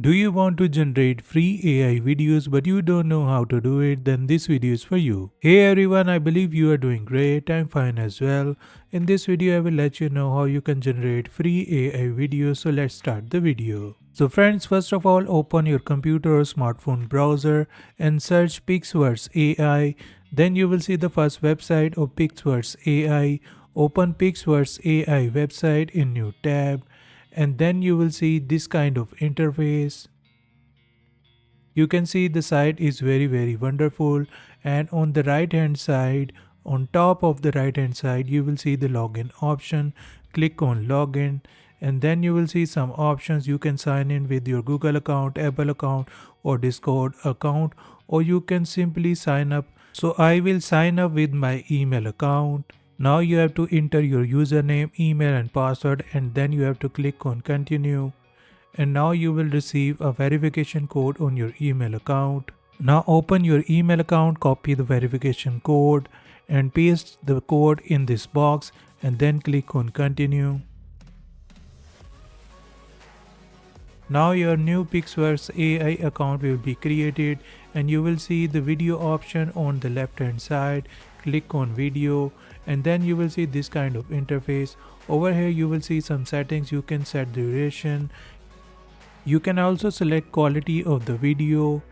Do you want to generate free AI videos but you don't know how to do it? Then this video is for you. Hey everyone, I believe you are doing great. I'm fine as well. In this video, I will let you know how you can generate free AI videos. So let's start the video. So friends, first of all, open your computer or smartphone browser and search Pixwords AI. Then you will see the first website of Pixwords AI. Open Pixwords AI website in new tab, and then you will see this kind of interface. You can see the site is very wonderful, and on the right hand side, on top of the right hand side, you will see the login option. Click on login, and then you will see some options. You can sign in with your Google account, Apple account, or Discord account, or you can simply sign up. So I will sign up with my email account. Now you have to enter your username, email and password, and then you have to click on continue. And now you will receive a verification code on your email account. Now open your email account, copy the verification code and paste the code in this box, and then click on continue. Now your new Pixwords AI account will be created, and you will see the video option on the left hand side. Click on video, and then you will see this kind of interface. Over here you will see some settings. You can set duration. You can also select quality of the video,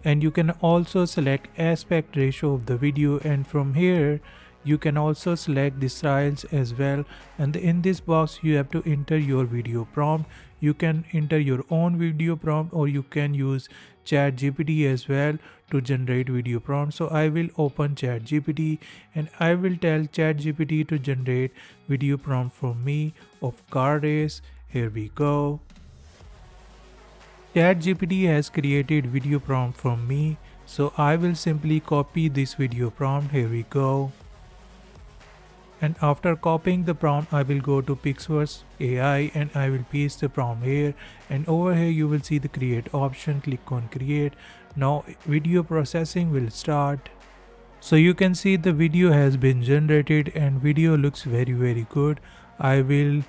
and you can also select aspect ratio of the video, and from here you can also select the styles as well. And in this box you have to enter your video prompt. You can enter your own video prompt, or you can use ChatGPT as well to generate video prompt. So I will open ChatGPT and I will tell ChatGPT to generate video prompt for me of car race. Here we go. ChatGPT has created video prompt from me, so I will simply copy this video prompt. Here we go. And after copying the prompt, I will go to Pixwords AI and I will paste the prompt here. And over here you will see the create option. Click on create. Now video processing will start. So you can see the video has been generated and video looks very good. I will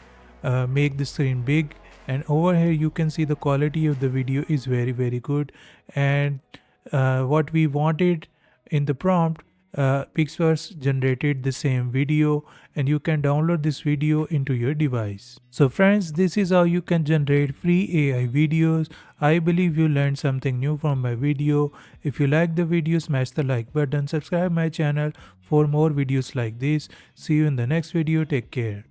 make the screen big, and over here you can see the quality of the video is very good. And what we wanted in the prompt, Pixwords generated the same video, and you can download this video into your device. So friends, this is how you can generate free AI videos. I believe you learned something new from my video. If you like the video, smash the like button, subscribe my channel for more videos like this. See you in the next video. Take care.